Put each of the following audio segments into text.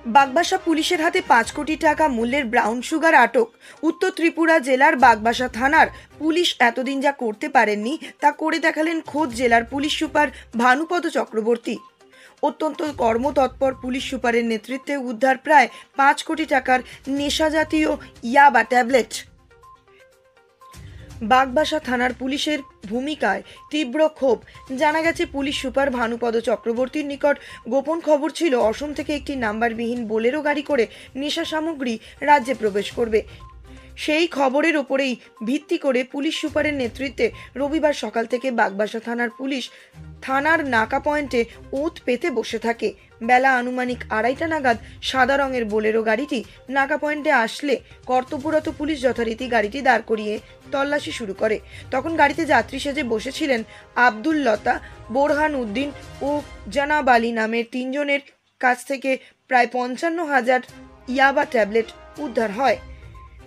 বাগবাসা পুলিশের হাতে 5 কোটি টাকা মূল্যের ব্রাউন সুগার আটক। উত্তর ত্রিপুরা জেলার বাগবাসা থানার পুলিশ এতদিন যা করতে পারেননি তা করে দেখালেন খোদ জেলার পুলিশ সুপার ভানুপদ চক্রবর্তী। অত্যন্ত কর্মতৎপর পুলিশ সুপারের নেতৃত্বে উদ্ধার প্রায় 5 কোটি টাকার নেশাজাতীয় ইয়াবা ট্যাবলেট। বাগবাসা থানার পুলিশের ভূমিকায় তীব্র ক্ষোভ। জানা গেছে পুলিশ সুপার ভানুপদ চক্রবর্তীর নিকট গোপন খবর ছিল অসম থেকে একটি নাম্বারবিহীন বোলেরো গাড়ি করে নেশা সামগ্রী রাজ্যে প্রবেশ করবে। সেই খবরের ওপরেই ভিত্তি করে পুলিশ সুপারের নেতৃত্বে রবিবার সকাল থেকে বাগবাসা থানার পুলিশ থানার নাকা পয়েন্টে ওঁত পেতে বসে থাকে। বেলা আনুমানিক 2:30 নাগাদ সাদা রঙের বোলেরো গাড়িটি নাকা পয়েন্টে আসলে কর্তব্যরত পুলিশ যথারীতি গাড়িটি দাঁড় করিয়ে তল্লাশি শুরু করে। তখন গাড়িতে যাত্রী সেজে বসেছিলেন আব্দুল লতা, বোরহান উদ্দিন ও জানাব আলী নামের 3 জনের কাছ থেকে প্রায় 55,000 ইয়াবা ট্যাবলেট উদ্ধার হয়।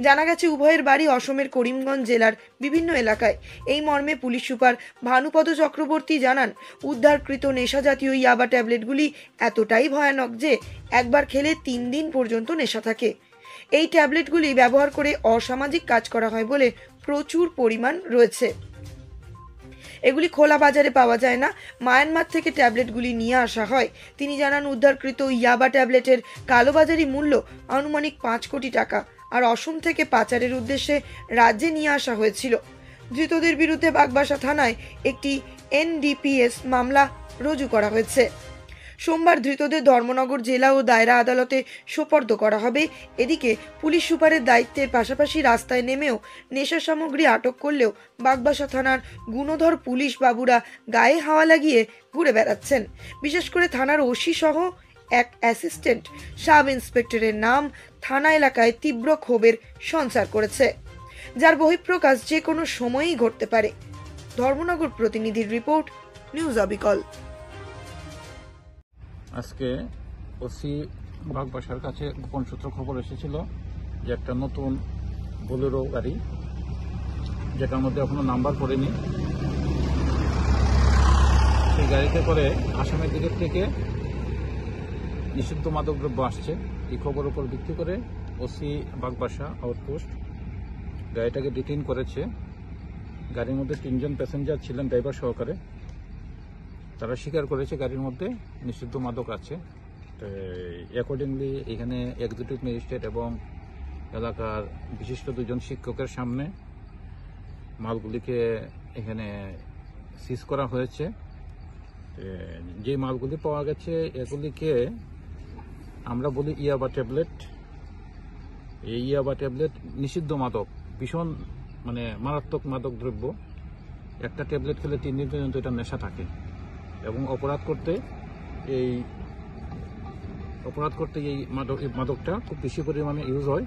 জানা গেছে উভয়ের বাড়ি অসমের করিমগঞ্জ জেলার বিভিন্ন এলাকায়। এই মর্মে পুলিশ সুপার ভানুপদ চক্রবর্তী জানান, উদ্ধারকৃত নেশা জাতীয় ইয়াবা ট্যাবলেটগুলি এতটাই ভয়ানক যে একবার খেলে 3 দিন পর্যন্ত নেশা থাকে। এই ট্যাবলেটগুলি ব্যবহার করে অসামাজিক কাজ করা হয় বলে প্রচুর পরিমাণ রয়েছে। এগুলি খোলা বাজারে পাওয়া যায় না, মায়ানমার থেকে ট্যাবলেটগুলি নিয়ে আসা হয়। তিনি জানান, উদ্ধারকৃত ইয়াবা ট্যাবলেটের কালোবাজারি মূল্য আনুমানিক 5 কোটি টাকা আর অসম থেকে পাচারের উদ্দেশ্যে রাজ্যে নিয়ে আসা হয়েছিল। ধৃতদের বিরুদ্ধে বাগবাসা থানায় একটি NDPS মামলা রুজু করা হয়েছে। সোমবার ধৃতদের ধর্মনগর জেলা ও দায়রা আদালতে সোপর্দ করা হবে। এদিকে পুলিশ সুপারের দায়িত্বের পাশাপাশি রাস্তায় নেমেও নেশা সামগ্রী আটক করলেও বাগবাসা থানার গুণধর পুলিশ বাবুরা গায়ে হাওয়া লাগিয়ে ঘুরে বেড়াচ্ছেন। বিশেষ করে থানার ওসি সহ এক অ্যাসিস্ট্যান্ট সাব ইন্সপেক্টরের নাম থানা এলাকায় তীব্র ক্ষোভের সঞ্চার করেছে, যার বহিঃপ্রকাশ যে কোনো সময়ই ঘটতে পারে। ধর্মনগর প্রতিনিধির রিপোর্ট, নিউজ অবিকল। আজকে ওসি বাগবাসার কাছে গোপন সূত্র খবর এসেছিল যে একটা নতুন বোলেরো গাড়ি, যেটার মধ্যে এখনো নাম্বার পড়েনি, সেই গাড়িতে করে আসামের দিকের থেকে নিষিদ্ধ মাদকদ্রব্য আসছে। এই খবরের উপর ভিত্তি করে ওসি বাগবাসা আউটপোস্ট গাড়িটাকে ডিটেইন করেছে। গাড়ির মধ্যে 3 জন প্যাসেঞ্জার ছিলেন, ড্রাইভার সহকারে। তারা স্বীকার করেছে গাড়ির মধ্যে নিষিদ্ধ মাদক আছে। অ্যাকর্ডিংলি এখানে এক্সিকিউটিভ ম্যাজিস্ট্রেট এবং এলাকার বিশিষ্ট 2 জন শিক্ষকের সামনে মালগুলিকে এখানে সিজ করা হয়েছে। যে মালগুলি পাওয়া গেছে এগুলিকে আমরা বলি ইয়াবা ট্যাবলেট। এই ইয়াবা ট্যাবলেট নিষিদ্ধ মাদক, ভীষণ মারাত্মক মাদক দ্রব্য। একটা ট্যাবলেট খেলে 3 দিন পর্যন্ত এটা নেশা থাকে এবং অপরাধ করতে এই মাদকটা খুব বেশি পরিমাণে ইউজ হয়।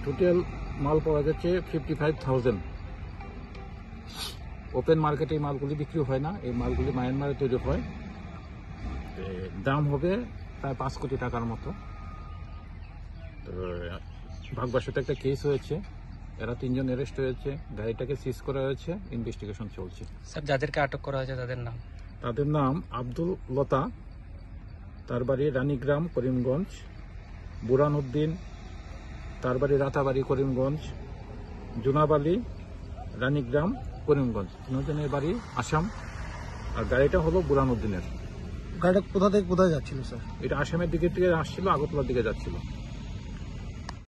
টোটাল মাল পাওয়া গেছে 55,000। ওপেন মার্কেটে এই মালগুলি বিক্রি হয় না, এই মালগুলি মায়ানমারে তৈরি হয়। দাম হবে প্রায় 5 কোটি টাকার মতো। তো বাগবাসাতে একটা কেস হয়েছে, এরা 3 জন অ্যারেস্ট হয়েছে, গাড়িটাকে সিজ করা হয়েছে, ইনভেস্টিগেশন চলছে। স্যার, যাদেরকে আটক করা হয়েছে তাদের নাম আব্দুল লতা, তার বাড়ি রানীগ্রাম করিমগঞ্জ, বুরহান উদ্দিন, তার বাড়ি রাতাবাড়ি করিমগঞ্জ, জুনাব আলী রানীগ্রাম করিমগঞ্জ। 3 জনের বাড়ি আসাম। আর গাড়িটা হলো বুরহান উদ্দিনের। গাড়িটা কোথা থেকে কোথায় যাচ্ছিল স্যার? এটা আসামের দিকে আসছিল, আগরতলার দিকে যাচ্ছিল।